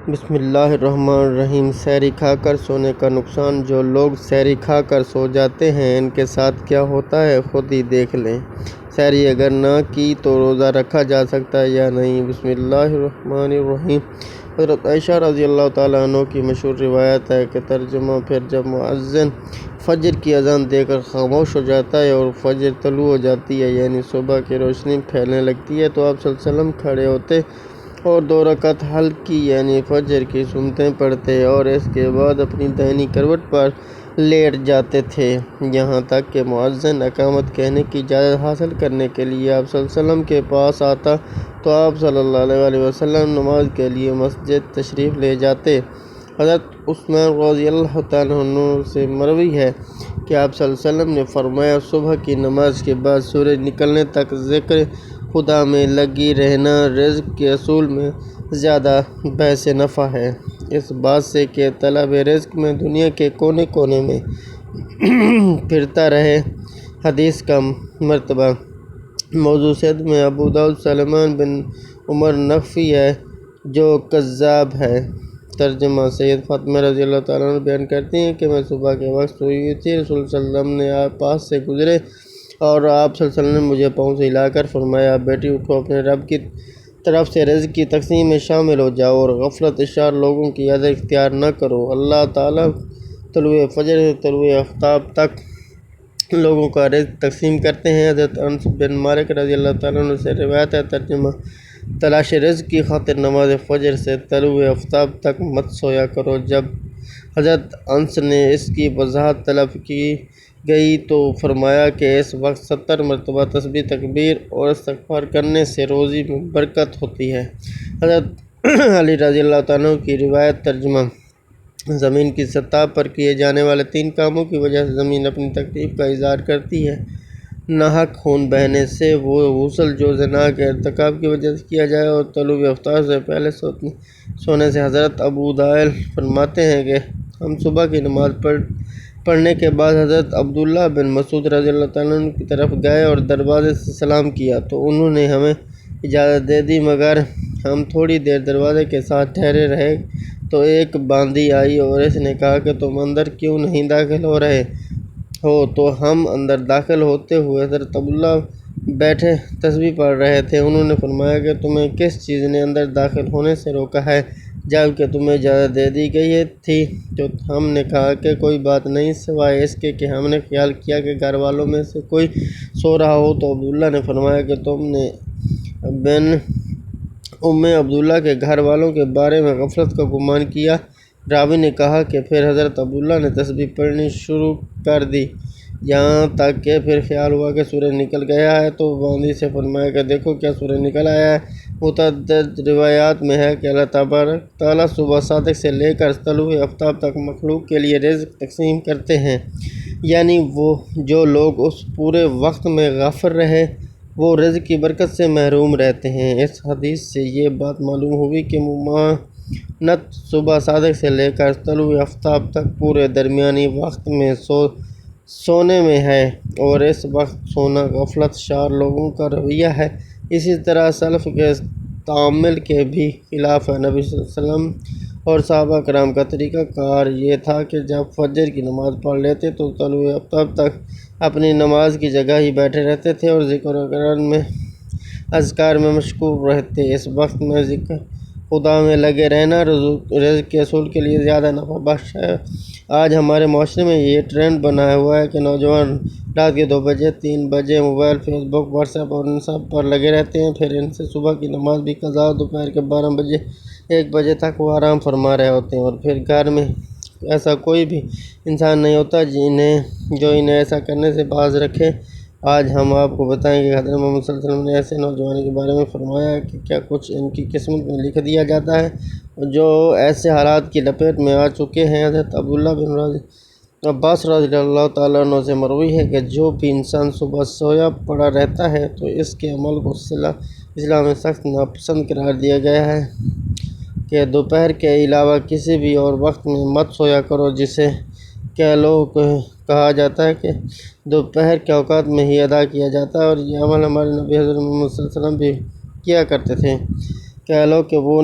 بسم اللہ الرحمن الرحیم۔ سحری کھا کر سونے کا نقصان۔ جو لوگ سحری کھا کر سو جاتے ہیں ان کے ساتھ کیا ہوتا ہے خود ہی دیکھ لیں۔ سحری اگر نہ کی تو روزہ رکھا جا سکتا ہے یا نہیں؟ بسم اللہ الرحمن الرحیم۔ حضرت عائشہ رضی اللہ تعالیٰ عنہ کی مشہور روایت ہے کہ ترجمہ: پھر جب مؤذن فجر کی اذان دے کر خاموش ہو جاتا ہے اور فجر طلوع ہو جاتی ہے، یعنی صبح کی روشنی پھیلنے لگتی ہے، تو آپ صلی اللہ علیہ وسلم کھڑے ہوتے اور 2 رکعت ہلکی یعنی فجر کی سنتیں پڑھتے اور اس کے بعد اپنی دائیں کروٹ پر لیٹ جاتے تھے، یہاں تک کہ مؤذن اقامت کہنے کی اجازت حاصل کرنے کے لیے آپ صلی اللہ علیہ وسلم کے پاس آتا تو آپ صلی اللہ علیہ وسلم نماز کے لیے مسجد تشریف لے جاتے۔ حضرت عثمان رضی اللہ تعالیٰ عنہ سے مروی ہے کہ آپ صلی اللہ علیہ وسلم نے فرمایا، صبح کی نماز کے بعد سورج نکلنے تک ذکر خدا میں لگی رہنا رزق کے اصول میں زیادہ باعث نفع ہے، اس بات سے کہ طلب رزق میں دنیا کے کونے کونے میں پھرتا رہے۔ حدیث کا مرتبہ۔ موضوع صحت میں ابو داؤد سلیمان بن عمر نخعی ہے جو کذاب ہے۔ ترجمہ: سید فاطمہ رضی اللہ تعالیٰ عنہ بیان کرتی ہیں کہ میں صبح کے وقت سوئی ہوئی تھی، رسول صلی اللہ علیہ وسلم نے پاس سے گزرے اور آپ صلی اللہ علیہ وسلم نے مجھے پاؤں سے ہلا کر فرمایا، بیٹی اٹھو، اپنے رب کی طرف سے رزق کی تقسیم میں شامل ہو جاؤ اور غفلت شار لوگوں کی عادت اختیار نہ کرو۔ اللہ تعالیٰ طلوع فجر سے طلوع آفتاب تک لوگوں کا رزق تقسیم کرتے ہیں۔ حضرت انس بن مالک رضی اللہ تعالیٰ عنہ سے روایت ہے۔ ترجمہ: تلاش رزق کی خاطر نماز فجر سے طلوع آفتاب تک مت سویا کرو۔ جب حضرت انس نے اس کی وضاحت طلب کی گئی تو فرمایا کہ اس وقت 70 مرتبہ تسبیح، تکبیر اور استغفار کرنے سے روزی میں برکت ہوتی ہے۔ حضرت علی رضی اللہ تعالیٰ عنہ کی روایت۔ ترجمہ: زمین کی سطح پر کیے جانے والے 3 کاموں کی وجہ سے زمین اپنی تکلیف کا اظہار کرتی ہے: ناحق خون بہنے سے، وہ غسل جو زنا کے ارتکاب کی وجہ سے کیا جائے، اور طلوع آفتاب سے پہلے سونے سے۔ حضرت ابو دائل فرماتے ہیں کہ ہم صبح کی نماز پڑھنے کے بعد حضرت عبداللہ بن مسعود رضی اللہ تعالیٰ عنہ کی طرف گئے اور دروازے سے سلام کیا تو انہوں نے ہمیں اجازت دے دی، مگر ہم تھوڑی دیر دروازے کے ساتھ ٹھہرے رہے تو ایک باندی آئی اور اس نے کہا کہ تم اندر کیوں نہیں داخل ہو رہے ہو؟ تو ہم اندر داخل ہوتے ہوئے حضرت عبداللہ بیٹھے تسبیح پڑھ رہے تھے۔ انہوں نے فرمایا کہ تمہیں کس چیز نے اندر داخل ہونے سے روکا ہے جبکہ تمہیں اجازت دے دی گئی تھی؟ تو ہم نے کہا کہ کوئی بات نہیں سوائے اس کے کہ ہم نے خیال کیا کہ گھر والوں میں سے کوئی سو رہا ہو۔ تو عبداللہ نے فرمایا کہ تم نے بن عبداللہ کے گھر والوں کے بارے میں غفلت کا گمان کیا۔ راوی نے کہا کہ پھر حضرت عبداللہ نے تسبیح پڑھنی شروع کر دی یہاں تک کہ پھر خیال ہوا کہ سورج نکل گیا ہے، تو باندی سے فرمایا کہ دیکھو کیا سورج نکل آیا ہے۔ متعدد روایات میں ہے کہ اللہ تبارک تعالیٰ صبح صادق سے لے کر طلوع آفتاب تک مخلوق کے لیے رزق تقسیم کرتے ہیں، یعنی وہ جو لوگ اس پورے وقت میں غافل رہے وہ رزق کی برکت سے محروم رہتے ہیں۔ اس حدیث سے یہ بات معلوم ہوئی کہ ممانعت صبح صادق سے لے کر طلوع آفتاب تک پورے درمیانی وقت میں سونے میں ہے اور اس وقت سونا غفلت شار لوگوں کا رویہ ہے۔ اسی طرح سلف کے تعامل کے بھی خلاف ہے۔ نبی صلی اللہ علیہ وسلم اور صحابہ کرام کا طریقہ کار یہ تھا کہ جب فجر کی نماز پڑھ لیتے تو طلوع آفتاب تک اپنی نماز کی جگہ ہی بیٹھے رہتے تھے اور ذکر و اذکار میں مشغول رہتے۔ اس وقت میں ذکر خدا میں لگے رہنا رزق کے اصول کے لیے زیادہ نفع بخش ہے۔ آج ہمارے معاشرے میں یہ ٹرینڈ بنا ہوا ہے کہ نوجوان رات کے 2 بجے 3 بجے موبائل، فیس بک، واٹس ایپ اور ان سب پر لگے رہتے ہیں، پھر ان سے صبح کی نماز بھی قضا، دوپہر کے 12 بجے 1 بجے تک وہ آرام فرما رہے ہوتے ہیں، اور پھر گھر میں ایسا کوئی بھی انسان نہیں ہوتا جو انہیں ایسا کرنے سے باز رکھے۔ آج ہم آپ کو بتائیں کہ حضرت محمد صلی اللہ علیہ وسلم نے ایسے نوجوانوں کے بارے میں فرمایا کہ کیا کچھ ان کی قسمت میں لکھ دیا جاتا ہے جو ایسے حالات کی لپیٹ میں آ چکے ہیں۔ حضرت عبداللہ بن عباس رضی اللہ تعالیٰ عنہ سے مروی ہے کہ جو بھی انسان صبح سویا پڑا رہتا ہے تو اس کے عمل کو اسلام میں سخت ناپسند قرار دیا گیا ہے کہ دوپہر کے علاوہ کسی بھی اور وقت میں مت سویا کرو، جسے کیلو کہا جاتا ہے کہ دوپہر کے اوقات میں ہی ادا کیا جاتا ہے، اور یہ عمل ہمارے نبی حضرت محمد صلی اللہ علیہ وسلم بھی کیا کرتے تھے۔ کیلو کہ وہ